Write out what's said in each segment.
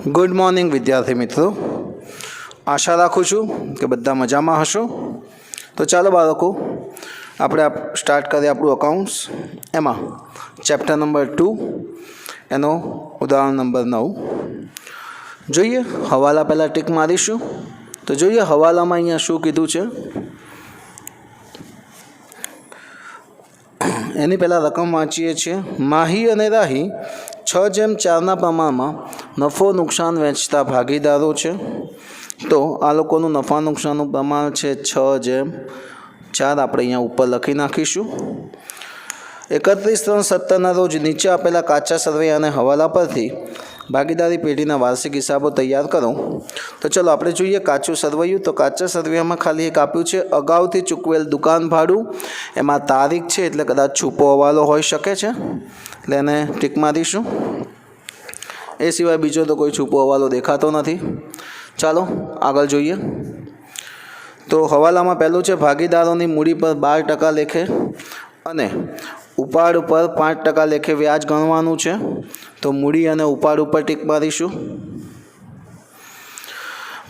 Good morning વિદ્યાર્થી મિત્રો, આશા રાખું છું કે બધા મજામાં હશો. તો ચાલો બાળકો, આપણે સ્ટાર્ટ કરીએ આપણું અકાઉન્ટ્સ. એમાં ચેપ્ટર નંબર 2 એનો ઉદાહરણ નંબર 9 જોઈએ. હવાલા પહેલાં ટીક મારીશું. તો જોઈએ હવાલામાં અહીંયા શું કીધું છે. એની પહેલાં રકમ વાંચીએ છીએ. માહી અને રાહી 6:4 પ્રમાણમાં નફો નુકસાન વહેંચતા ભાગીદારો છે. તો આ લોકોનું નફા નુકસાનનું પ્રમાણ છે 6:4. આપણે અહીંયા ઉપર લખી નાખીશું. 31/3/17 રોજ નીચે આપેલા કાચા સરવૈયા અને હવાલા પરથી ભાગીદારી પેઢીના વાર્ષિક હિસાબો તૈયાર કરો. તો ચલો આપણે જોઈએ કાચું સરવૈયું. તો કાચા સરવૈયામાં ખાલી એક આપ્યું છે અગાઉથી ચૂકવેલ દુકાન ભાડું. એમાં તારીખ છે એટલે કદાચ છૂપો હવાલો હોઈ શકે છે, એટલે એને ટીક મારીશું. એ સિવાય બીજો તો કોઈ છૂપો હવાલો દેખાતો નથી. ચાલો આગળ જોઈએ. તો હવાલામાં પહેલું છે ભાગીદારોની મૂડી પર 12% લેખે અને ઉપાડ ઉપર 5% લેખે વ્યાજ ગણવાનું છે. તો મૂડી અને ઉપાડ ઉપર ટીક મારીશું.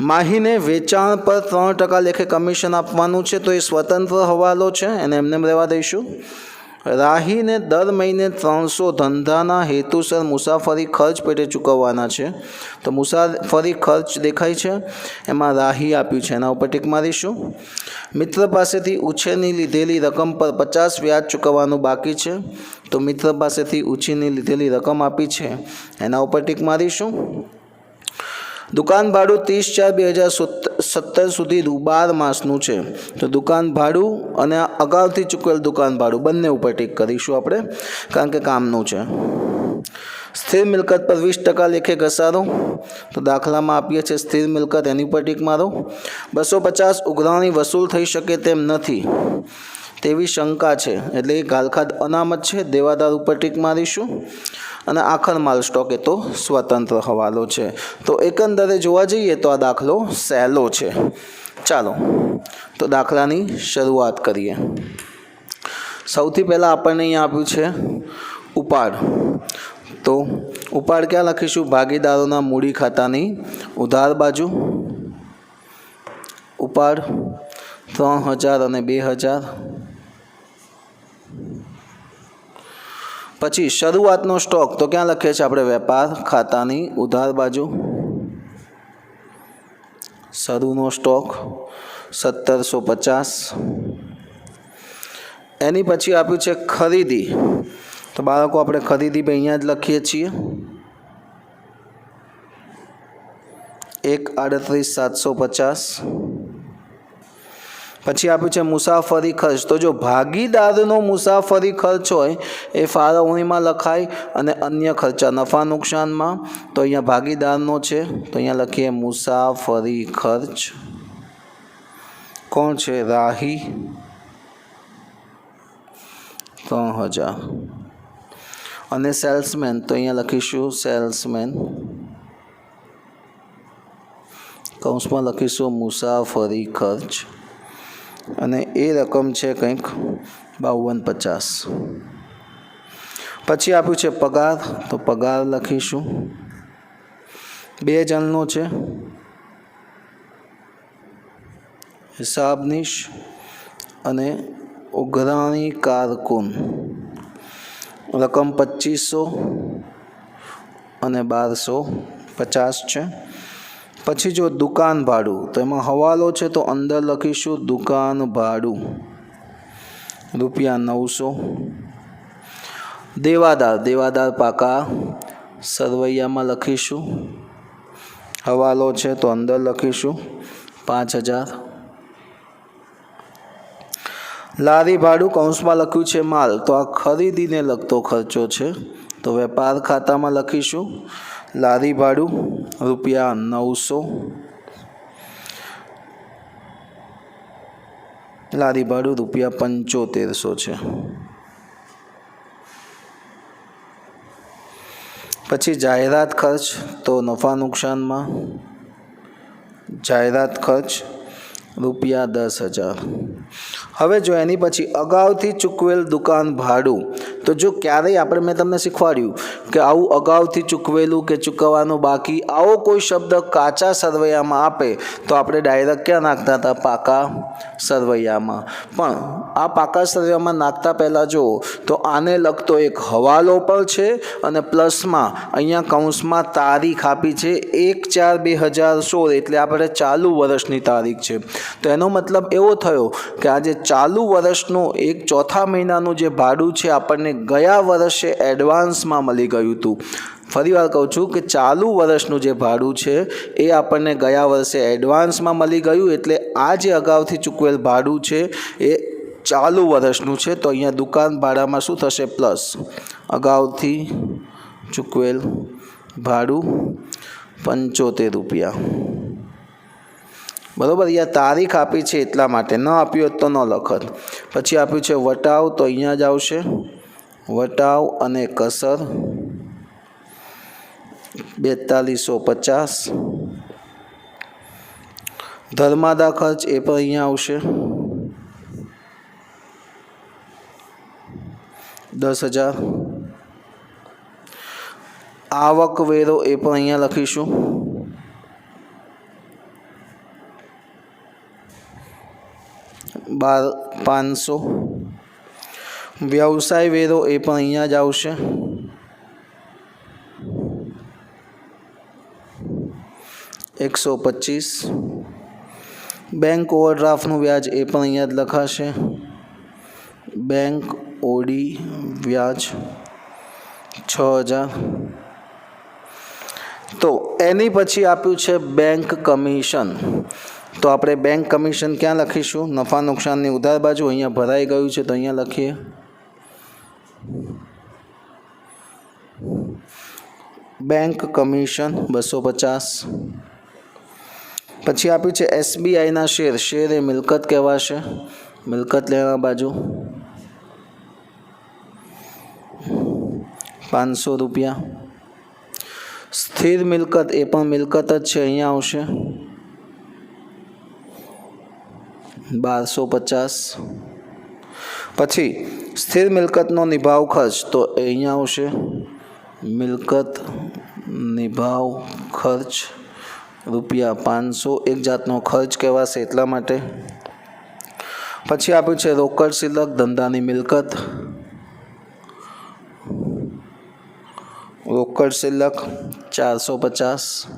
માહીને વેચાણ પર 3% લેખે કમિશન આપવાનું છે. તો એ સ્વતંત્ર હવાલો છે, એને એમને રહેવા દઈશું. રાહીને દર મહિને 300 ધંધાના હેતુસર મુસાફરી ખર્ચ પેટે ચૂકવવાના છે. તો મુસાફરી ખર્ચ દેખાય છે, એમાં રાહી આપ્યું છે, એના ઉપર ટીક મારીશું. મિત્ર પાસેથી ઉછેરની લીધેલી રકમ પર 50 વ્યાજ ચૂકવવાનું બાકી છે. તો મિત્ર પાસેથી ઉછીની લીધેલી રકમ આપી છે, એના ઉપર ટીક મારીશું. દુકાન ભાડું 30/4/2017 સુધી 12 માસનું છે. તો દુકાન ભાડું અને અગાઉથી ચૂકવેલ દુકાન ભાડું બંને ઉપર ટીક કરીશું આપણે, કારણ કે કામનું છે. સ્થિર મિલકત પર 20% લેખે ઘસારો. તો દાખલામાં આપીએ છીએ સ્થિર મિલકત, એની ઉપર ટીક મારો. 250 ઉઘરાણી વસૂલ થઈ શકે તેમ નથી તેવી શંકા છે, એટલે એ ગાલખાદ અનામત છે, દેવાદાર ઉપર ટીક મારીશું. અને આખર માલ સ્ટોક એ તો સ્વતંત્ર હવાલો છે. તો એકંદરે જોવા જઈએ તો આ દાખલો સહેલો છે. ચાલો તો દાખલાની શરૂઆત કરીએ. સૌથી પહેલાં આપણને અહીંયા આપ્યું છે ઉપાડ. તો ઉપાડ ક્યાં લખીશું? ભાગીદારોના મૂડી ખાતાની ઉધાર બાજુ. ઉપાડ 3000 અને 2000. પછી શરૂઆતનો સ્ટોક તો ક્યાં લખીએ છીએ આપણે? વેપાર ખાતાની ઉધાર બાજુ. શરૂનો સ્ટોક 1750. એની પછી આપ્યું છે ખરીદી. તો બાળકો આપણે ખરીદી ભાઈ અહીંયા જ લખીએ છીએ 1,38,750. પછી આપ્યું છે મુસાફરી ખર્ચ. તો જો ભાગીદારનો મુસાફરી ખર્ચ હોય એ ફાળવણીમાં લખાય અને અન્ય ખર્ચા નફા નુકસાનમાં. તો અહીંયા ભાગીદારનો છે, તો અહીંયા લખીએ મુસાફરી ખર્ચ. કોણ છે? રાહી 3000. અને સેલ્સમેન, તો અહીંયા લખીશું સેલ્સમેન, કૌંસમાં લખીશું મુસાફરી ખર્ચ. અને એ રકમ છે કંઈક 5250. પછી આપ્યું છે પગાર. તો પગાર લખીશું. 2 જણનો છે. હિસાબનીશ અને ઉઘરાણી કારકુન. રકમ 2500 અને 1250 છે. પછી જો દુકાન ભાડું, તો એમાં હવાલો છે, તો અંદર લખીશું દુકાન ભાડું ₹900. દેવાદાર પાકા સરવૈયામાં લખીશું. હવાલો છે, તો અંદર લખીશું 5000. લારી ભાડું કૌંસમાં લખ્યું છે માલ, તો આ ખરીદીને લગતો ખર્ચો છે, તો વેપાર ખાતામાં લખીશું લારી ભાડું ₹900. લારી ભાડું ₹7500 છે. પછી જાહેરાત ખર્ચ, તો નફા નુકસાનમાં જાહેરાત ખર્ચ રૂપિયા 10,000. હવે જો એની પછી અગાઉથી ચૂકવેલ દુકાન ભાડું, તો જો ક્યારેય મેં તમને શીખવાડ્યું કે આવું અગાઉથી ચૂકવેલું કે ચૂકવવાનું બાકી આવો કોઈ શબ્દ કાચા સરવૈયામાં આપે તો આપણે ડાયરેક્ટ ક્યાં નાખતા હતા? પાકા સરવૈયામાં. પણ આ પાકા સરવૈયામાં નાખતા પહેલાં જુઓ તો આને લગતો એક હવાલો પણ છે અને પ્લસમાં અહીંયા કૌંસમાં તારીખ આપી છે 1/4/2016, એટલે આપણે ચાલુ વર્ષની તારીખ છે. તો એનો મતલબ એવો થયો કે આજે ચાલુ વર્ષનું એક ચોથા મહિનાનું જે ભાડું છે આપણને ગયા વર્ષે એડવાન્સમાં મળી ગયું હતું. ફરીવાર કહું છું કે ચાલુ વર્ષનું જે ભાડું છે એ આપણને ગયા વર્ષે એડવાન્સમાં મળી ગયું, એટલે આ જે અગાઉથી ચૂકવેલ ભાડું છે એ ચાલુ વર્ષનું છે. તો અહીંયા દુકાન ભાડામાં શું થશે? પ્લસ અગાઉથી ચૂકવેલ ભાડું 75 રૂપિયા. બરાબર. અહીંયા તારીખ આપી છે એટલા માટે, ન આપ્યું હોત તો ન લખત. પછી આપ્યું છે વટાવ, તો અહીંયા જ આવશે વટાવ અને કસર 4250. ધર્માદા ખર્ચ એ પણ અહીંયા આવશે 10,000. આવક વેરો એ પણ અહીંયા લખીશું 12,500. વ્યવસાય વેરો એ પણ અહીંયા જ આવશે 125. બેંક ઓવરડ્રાફ્ટનું વ્યાજ એ પણ અહીંયા જ લખાશે. બેંક ઓડી વ્યાજ 6,000. તો એની પછી આપ્યું છે બેંક કમિશન. તો આપણે બેંક કમિશન ક્યાં લખીશું? નફા નુકસાનની ઉધાર બાજુ. અહીંયા ભરાઈ ગયું છે તો અહીંયા લખીએ. Bank commission 250. પછી આપ્યું છે SBIના શેર. શેર એ મિલકત કહેવાશે, મિલકત લેવા બાજુ 500 રૂપિયા. સ્થિર મિલકત એ પણ મિલકત જ છે, અહીંયા આવશે 1250. પછી સ્થિર મિલકતનો નિભાવ ખર્ચ, તો અહીંયા આવશે મિલકત નિભાવ ખર્ચ રૂપિયા 500. એક જાતનો ખર્ચ કહેવાશે એટલા માટે. પછી આપ્યું છે રોકડ શિલ્લક, ધંધાની મિલકત. રોકડ શિલ્લક 450.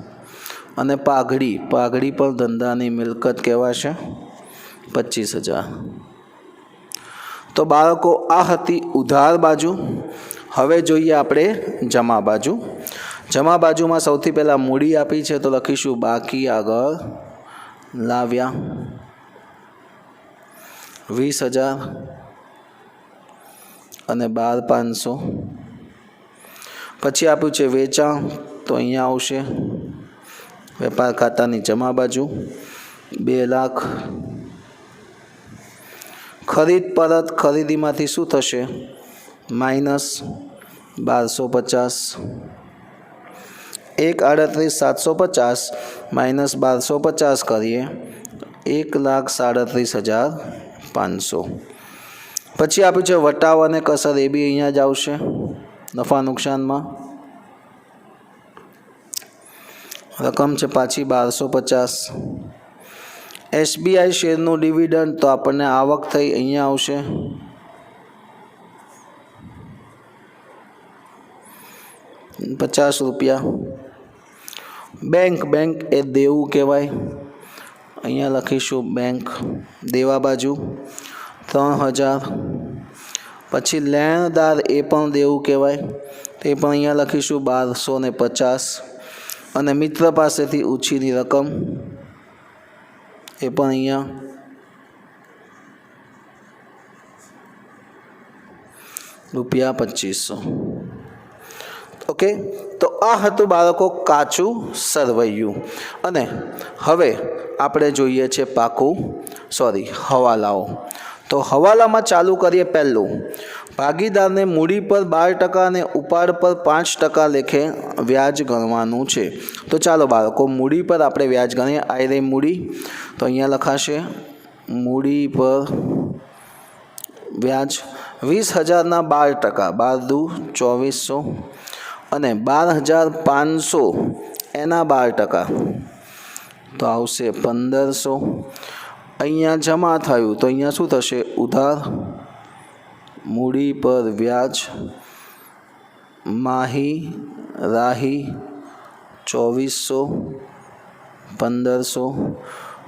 અને પાઘડી, પાઘડી પણ ધંધાની મિલકત કહેવાશે 25,000. તો બાળકો આ હતી ઉધાર બાજુ. હવે જોઈએ આપણે જમા બાજુ. જમા બાજુમાં સૌથી પહેલાં મૂડી આપી છે તો લખીશું બાકી આગળ લાવ્યા 20,000 અને 12,500. પછી આપ્યું છે વેચાણ, તો અહીંયા આવશે વેપાર ખાતાની જમા બાજુ 2 લાખ. ખરીદ પરત, ખરીદીમાંથી શું થશે? -1250. 1,38,750 માઇનસ 1250 કરીએ 1,37,500. પછી આપ્યું છે વટાવ અને કસર, એ બી અહીંયા જ આવશે નફા નુકસાનમાં. રકમ છે પાછી 1250. SBI શેરનું ડિવિડન્ડ, તો આપણને આવક થઈ અહીંયા આવશે 50 રૂપિયા. બેંક, બેંક એ દેવું કહેવાય, અહીંયા લખીશું બેંક દેવા બાજુ 3,000. પછી લેણદાર એ પણ દેવું કહેવાય, તે પણ અહીંયા લખીશું 1250. અને મિત્ર પાસેથી ઉછીની રકમ એ પણ અહીંયા ₹2500. ઓકે, તો આ હતું બાળકો કાચું સરવૈયું. અને હવે આપણે જોઈએ છે હવાલાઓ. તો હવાલામાં ચાલુ કરીએ પહેલું, ભાગીદારને મૂડી પર 12% અને ઉપાડ પર 5% લેખે વ્યાજ ગણવાનું છે. તો ચાલો બાળકો મૂડી પર આપણે વ્યાજ ગણીએ. આ રહી મૂડી, તો અહીંયા લખાશે મૂડી પર વ્યાજ 20,000ના 12%, 12 દુ 2400 અને 12,500 એના 12%, તો આવશે 1,500. અહીંયા જમા થયું તો અહીંયા શું થશે? ઉધાર. મૂડી પર વ્યાજ માહી રાહી 2400 1,500,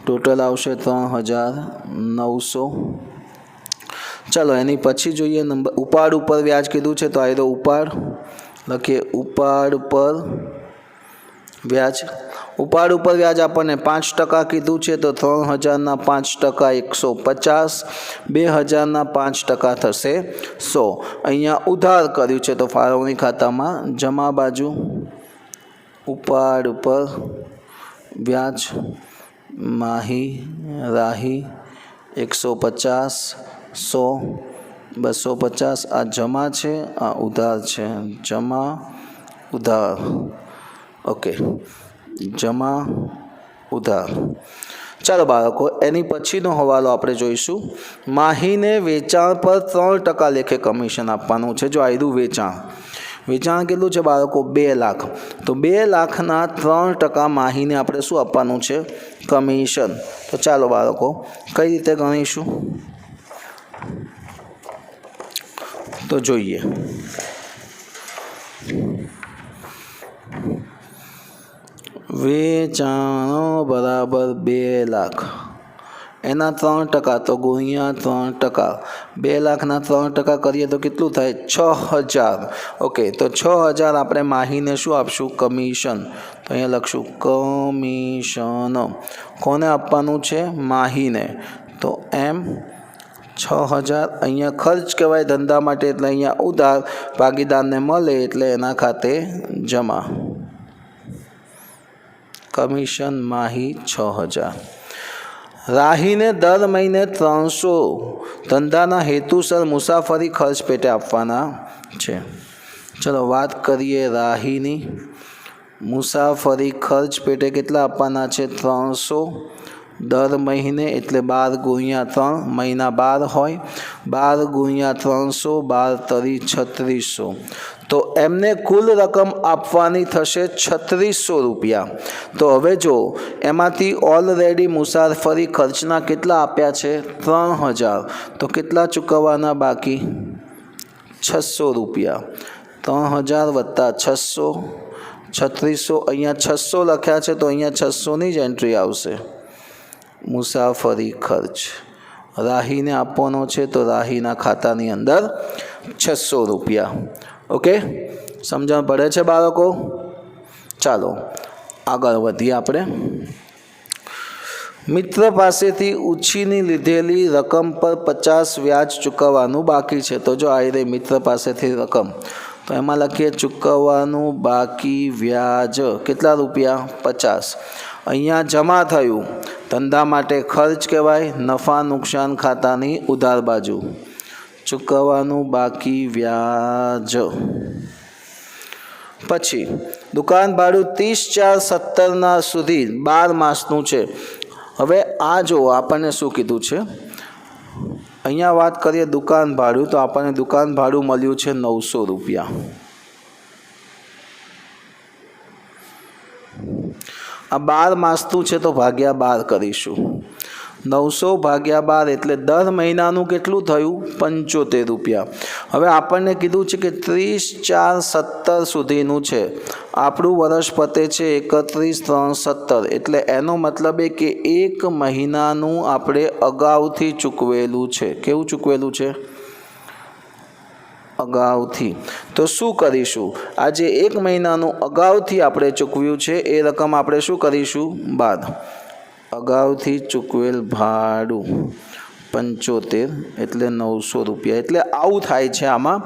ટોટલ આવશે 3,900. ચાલો એની પછી જોઈએ નંબર ઉપાડ ઉપર વ્યાજ કીધું છે, તો આ તો ઉપાડ લખીએ. ઉપાડ પર વ્યાજ, ઉપાડ ઉપર વ્યાજ આપણને 5% કીધું છે, તો 3,000ના 5% 150, 2,000ના 5% થશે 100. અહીંયા ઉધાર કર્યું છે તો ફાળવણી ખાતામાં જમા બાજુ ઉપાડ પર વ્યાજ માહી રાહી 150 100 250, આ જમા છે, આ ઉધાર છે. જમા ઉધાર, ઓકે, જમા ઉધાર. ચાલો બાળકો એની પછીનો હવાલો આપણે જોઈશું. માહીને વેચાણ પર 3% લેખે કમિશન આપવાનું છે. જો આયરું વેચાણ, વેચાણ કેટલું છે બાળકો? 2 લાખ. તો 2 લાખના 3% માહીને આપણે શું આપવાનું છે? કમિશન. તો ચાલો બાળકો કઈ રીતે ગણીશું તો જોઈએ. વેચાણ બરાબર 2 લાખ, એના 3% તો ગુણ્યા 3%. 2 લાખના 3% કરીએ તો કેટલું થાય? 6,000. ઓકે, તો 6,000 આપણે માહીને શું આપશું? કમિશન. તો અહીંયા લખશું કમિશન. કોને આપવાનું છે? માહીને. તો એમ 6,000 અહીંયા ખર્ચ કહેવાય ધંધા માટે, એટલે અહીંયા ઉધાર, ભાગીદારને મળે એટલે એના ખાતે જમા. કમિશન માહી 6,000. રાહીને દર મહિને 300 ધંધાના હેતુસર મુસાફરી ખર્ચ પેટે આપવાના છે. ચલો વાત કરીએ રાહીની. મુસાફરી ખર્ચ પેટે કેટલા આપવાના છે? 300 દર મહિને, એટલે 12 ગુણ્યા 3, મહિના 12 હોય, 12 ગુણ્યા 300, 12 તરી 3600. તો એમને કુલ રકમ આપવાની થશે 3600 રૂપિયા. તો હવે જો એમાંથી ઓલરેડી મુસાફરી ખર્ચના કેટલા આપ્યા છે? 3,000. તો કેટલા ચૂકવવાના બાકી? 600 રૂપિયા. 3,000 વત્તા 600, 3600. અહીંયા 600 લખ્યા છે તો અહીંયા 600ની જ એન્ટ્રી આવશે. મુસાફરી ખર્ચ રાહીને આપવાનો છે, તો રાહીના ખાતાની અંદર 600 રૂપિયા. ઓકે, સમજણ પડે છે બાળકો? ચાલો આગળ વધીએ આપણે. મિત્ર પાસેથી ઉછીની લીધેલી રકમ પર 50 વ્યાજ ચૂકવવાનું બાકી છે. તો જો આ રહી મિત્ર પાસેથી રકમ, તો એમાં લખીએ ચૂકવવાનું બાકી વ્યાજ કેટલા રૂપિયા? 50. અહીંયા જમા થયું, ધંધા માટે ખર્ચ કહેવાય, નફા નુકસાન ખાતાની ઉધાર બાજુ. ચૂકવવાનું બાકી વ્યાજ. પછી દુકાન ભાડું 30/4/17 સુધી 12 માસનું છે. હવે આ જો આપણને શું કીધું છે? અહીંયા વાત કરીએ દુકાન ભાડું, તો આપણને દુકાન ભાડું મળ્યું છે 900 રૂપિયા. આ 12 માસનું છે તો ભાગ્યા 12 કરીશું. 900 ભાગ્યા 12 એટલે દર મહિનાનું કેટલું થયું? 75 રૂપિયા. હવે આપણને કીધું છે કે 30/4/17 સુધીનું છે. આપણું વર્ષ પતે છે 31/3/17, એટલે એનો મતલબ એ કે 1 મહિનાનું આપણે અગાઉથી ચૂકવેલું છે. કેવું ચૂકવેલું છે? અગાઉથી. તો શું કરીશું? આજે 1 મહિનાનું અગાઉથી આપણે ચૂકવ્યું છે એ રકમ આપણે શું કરીશું? બાદ. અગાઉથી ચૂકવેલ ભાડું 75 એટલે 900 રૂપિયા. એટલે આવું થાય છે આમાં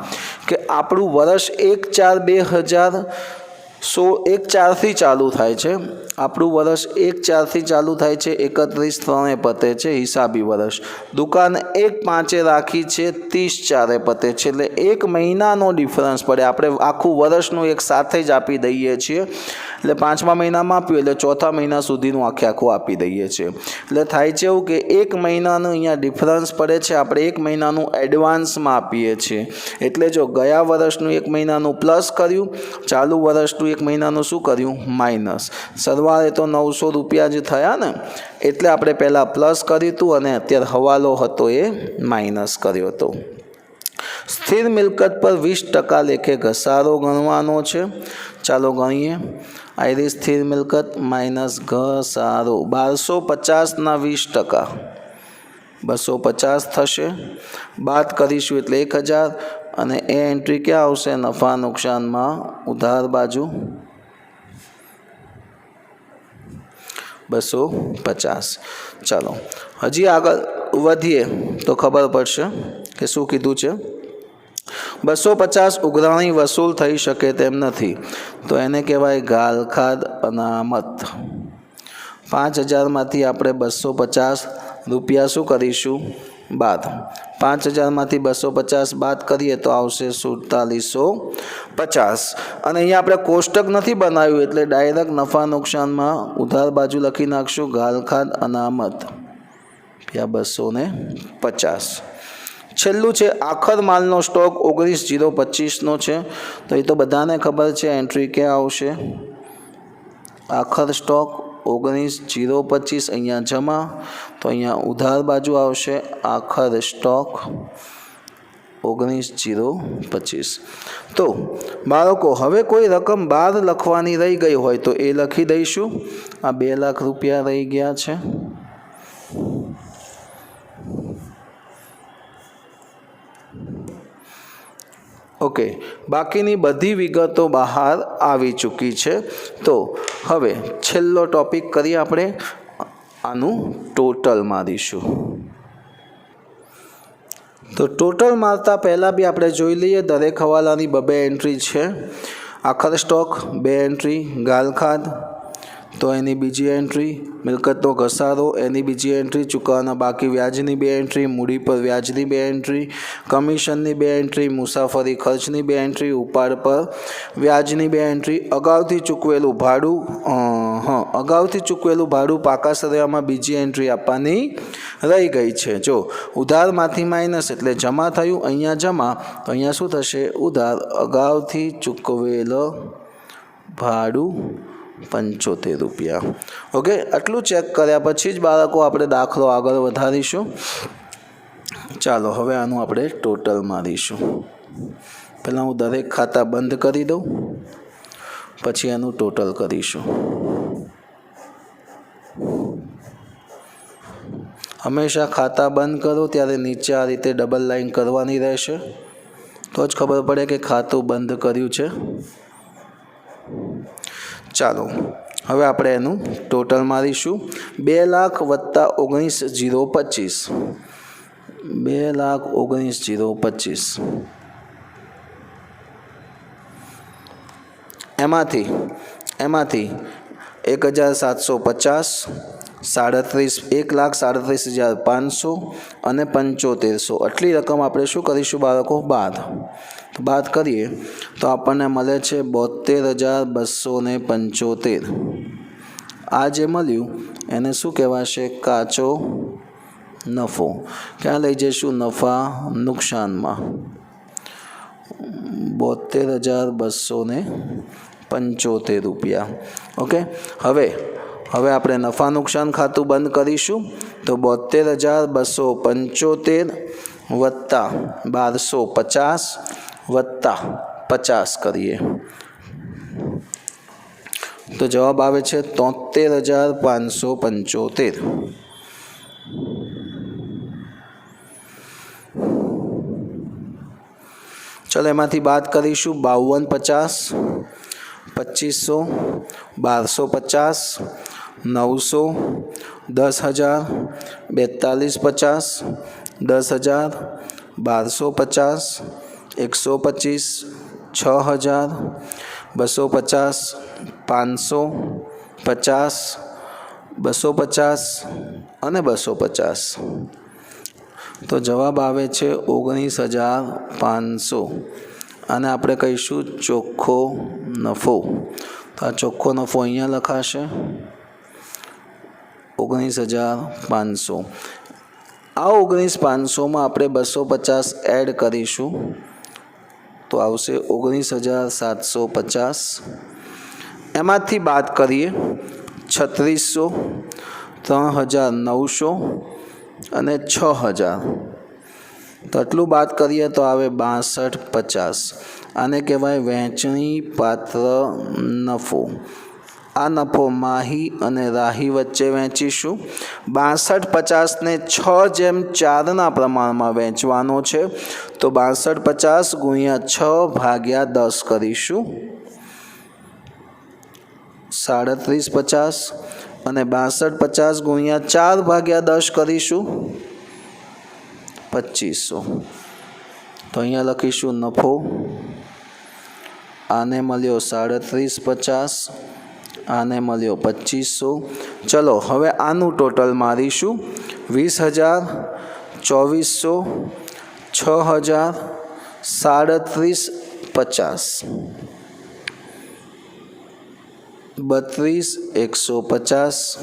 કે આપણું વર્ષ 1/4/2000 1/4 ચાલુ થાય છે આપણું વર્ષ 1/4 ચાલુ થાય છે 31/3 પતે છે હિસાબી વર્ષ દુકાન 1/5 રાખી છે 30/4 પતે છે એટલે 1 મહિનાનો ડિફરન્સ પડે આપણે આખું વર્ષનું એક સાથે જ આપી દઈએ છીએ એટલે 5મા મહિનામાં આપ્યું એટલે 4થા મહિના સુધીનું આખું આપી દઈએ છીએ એટલે થાય છે એવું કે 1 મહિનાનું અહીંયા ડિફરન્સ પડે છે આપણે 1 મહિનાનું એડવાન્સમાં આપીએ છીએ એટલે જો ગયા વર્ષનું 1 મહિનાનું પ્લસ કર્યું ચાલુ વર્ષનું 1 મહિનાનું શું કર્યું માઇનસ સરવાળે તો 900 રૂપિયા જ થયા ને એટલે આપણે પહેલાં પ્લસ કર્યું હતું અને અત્યારે હવાલો હતો એ માઇનસ કર્યો હતો સ્થિર મિલકત પર 20% લેખે ઘસારો ગણવાનો છે ચાલો ગણીએ આયરી સ્થિર મિલકત માઇનસ ઘસારો 1250ના 20% 250 થશે બાદ કરીશું એટલે 1000 અને એ એન્ટ્રી ક્યાં આવશે નફા નુકસાનમાં ઉધાર બાજુ 250 ચાલો હજી આગળ વધીએ તો ખબર પડશે કે શું કીધું છે 250 ઉઘરાણી વસૂલ થઈ શકે તેમ નથી તો એને કહેવાય ગાલખાદ અનામત 5000માંથી આપણે 250 રૂપિયા શું કરીશું બાદ 5000માંથી 250 બાદ કરીએ તો આવશે 4750 અને અહીંયા આપણે કોષ્ટક નથી બનાવ્યું એટલે ડાયરેક્ટ નફા નુકસાનમાં ઉધાર બાજુ લખી નાખશું ગાલખાદ અનામત 250 છેલ્લું છે આખર માલનો સ્ટોક 19/025નો છે તો એ તો બધાને ખબર છે એન્ટ્રી ક્યાં આવશે આખર સ્ટોક 19/025 અહીંયા જમા તો અહીંયા ઉધાર બાજુ આવશે આખર સ્ટોક 19/025 તો બાળકો હવે કોઈ રકમ બહાર લખવાની રહી ગઈ હોય તો એ લખી દઈશું આ 2 લાખ રૂપિયા રહી ગયા છે ઓકે બાકીની બધી વિગતો બહાર આવી ચૂકી છે તો હવે છેલ્લો ટોપિક કરીએ આપણે આનું ટોટલ મારીશું તો ટોટલ મારતા પહેલાં બી આપણે જોઈ લઈએ દરેક હવાલાની 2 એન્ટ્રી છે આખર સ્ટોક 2 એન્ટ્રી ગાલખાદ તો એની બીજી એન્ટ્રી મિલકતનો ઘસારો એની બીજી એન્ટ્રી ચૂકવવાના બાકી વ્યાજની 2 એન્ટ્રી મૂડી પર વ્યાજની 2 એન્ટ્રી કમિશનની 2 એન્ટ્રી મુસાફરી ખર્ચની 2 એન્ટ્રી ઉપાડ પર વ્યાજની 2 એન્ટ્રી અગાઉથી ચૂકવેલું ભાડું પાકા સરવાળામાં બીજી એન્ટ્રી આપવાની રહી ગઈ છે જો ઉધારમાંથી માઇનસ એટલે જમા થયું અહીંયા જમા તો અહીંયા શું થશે ઉધાર અગાઉથી ચૂકવેલો ભાડું 75 રૂપિયા ઓકે આટલું ચેક કર્યા પછી જ બાળકો આપણે દાખલો આગળ વધારીશું ચાલો હવે આનું આપણે ટોટલ મારીશું પહેલાં હું દરેક ખાતા બંધ કરી દઉં પછી એનું ટોટલ કરીશું હંમેશા ખાતા બંધ કરો ત્યારે નીચે આ રીતે ડબલ લાઈન કરવાની રહેશે તો જ ખબર પડે કે ખાતું બંધ કર્યું છે ચાલો હવે આપણે એનું ટોટલ મારીશું 2 લાખ વત્તા 19/025 2,19,025 એમાંથી 1,750 1,37,500 અને 7500 આટલી રકમ આપણે શું કરીશું બાળકો બાદ કરીએ તો આપણને મળે છે 72,275 આ જે મળ્યું એને શું કહેવાશે કાચો નફો ક્યાં લઈ જઈશું નફા નુકસાનમાં 72,275 રૂપિયા ઓકે હવે આપણે નફા નુકસાન ખાતું બંધ કરીશું તો 72,275 વત્તા 1250 વત્તા 50 કરીએ તો જવાબ આવે છે 73,575 ચલો એમાંથી બાદ કરીશું 5250 2500 1250 900 10,000 4250 10,000 1250 125 6,000 250, 500, 50, 250 અને 250. તો જવાબ આવે છે 19,500. અને આપણે કહીશું ચોખ્ખો નફો. તો આ ચોખ્ખો નફો અહીંયા લખાશે 19,500. આ 19,500માં આપણે 250 એડ કરીશું તો આવશે 19,750. એમાંથી બાદ કરીએ 3,600, 3,900 અને 6,000. તો આટલું બાદ કરીએ તો આવે 62,50. આને કહેવાય વહેંચણી પાત્ર નફો. આ નફો માહી અને રાહી વચ્ચે વહેંચીશું. 62,50ને 6:4ના પ્રમાણમાં વહેંચવાનો છે. તો 62,50 ગુણ્યા 6/10 કરીશું 37,50 અને 62,50 ગુણ્યા 4/10 કરીશું 2,500. તો અહીંયા લખીશું નફો. આને મળ્યો 37,50, આને મળ્યો 2,500. ચલો હવે આનું ટોટલ મારીશું 20,000, 2,400, 6,000, 37,50, 32,150.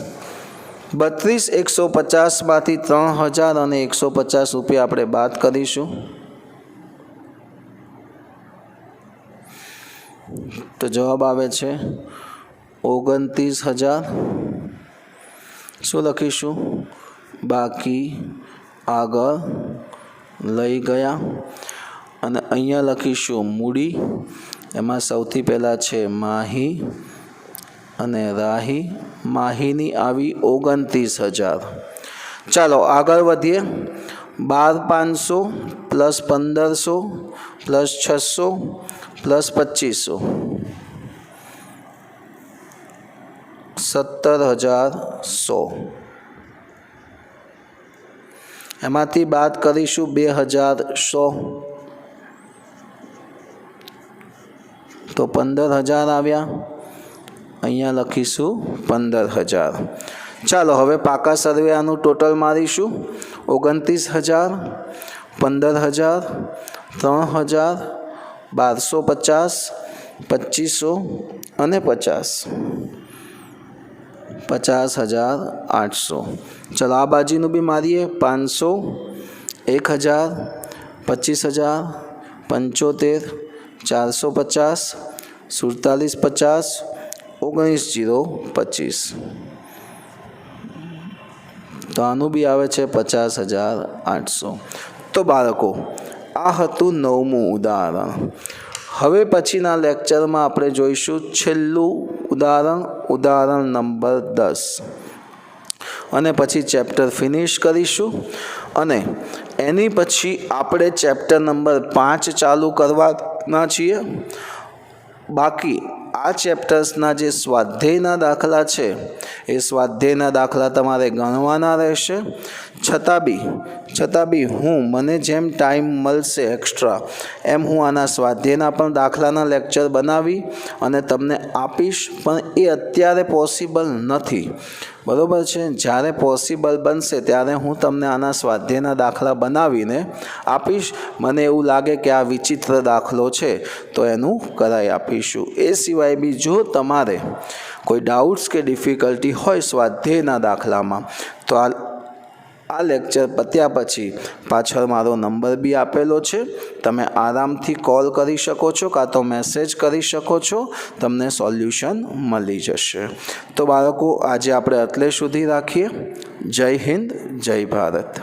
32,150માંથી 3,000 અને 150 રૂપિયા આપણે બાદ કરીશું. તો જવાબ આવે છે 29,000. શું લખીશું? બાકી આગળ લઈ ગયા. અને અહીંયા લખીશું મૂડી. એમાં સૌથી પહેલાં છે માહી અને રાહી. માહીની આવી 29,000. ચાલો આગળ વધીએ. 12,500 પ્લસ 1,500 પ્લસ 600 પ્લસ 2,500 17,100. એમાંથી બાદ કરીશું 2,100 તો 15,000 આવ્યા. અહીંયા લખીશું 15,000. ચાલો હવે પાકા સર્વે આનું ટોટલ મારીશું. 29,000, 15,000, 3,000, 1,250, 2,500 અને 50. 50,800. ચલો આ બાજુનું બી મારીએ. 500, 1,000, 25,000, 75, 450, 47,50, 19,025. તો આનું બી આવે છે 50,800. તો બાળકો આ હતું 9મું ઉદાહરણ. હવે પછીના લેક્ચરમાં આપણે જોઈશું છેલ્લું ઉદાહરણ નંબર 10. અને પછી ચેપ્ટર ફિનિશ કરીશું. અને એની પછી આપણે ચેપ્ટર નંબર 5 ચાલુ કરવાના છીએ. બાકી આ ચેપ્ટર્સના જે સ્વાધ્યાયના દાખલા છે એ સ્વાધ્યાયના દાખલા તમારે ગણવાના રહેશે. છતાં બી મને જેમ ટાઈમ મળશે એક્સ્ટ્રા એમ હું આના સ્વાધ્યાયના પણ દાખલાના લેક્ચર બનાવી અને તમને આપીશ. પણ એ અત્યારે પોસિબલ નથી, બરાબર છે. જ્યારે પોસિબલ બનશે ત્યારે હું તમને આના સ્વાધ્યાયના દાખલા બનાવીને આપીશ. મને એવું લાગે કે આ વિચિત્ર દાખલો છે તો એનું કરાવી આપીશું. એ સિવાય બી જો તમારે કોઈ ડાઉટ્સ કે ડિફિકલ્ટી હોય સ્વાધ્યાયના દાખલામાં તો આ લેક્ચર પત્યા પછી પાછળ મારો નંબર બી આપેલો છે. તમે આરામથી કોલ કરી શકો છો કાં તો મેસેજ કરી શકો છો. તમને સોલ્યુશન મળી જશે. તો બાળકો આજે આપણે એટલે સુધી રાખીએ. જય હિન્દ, જય ભારત.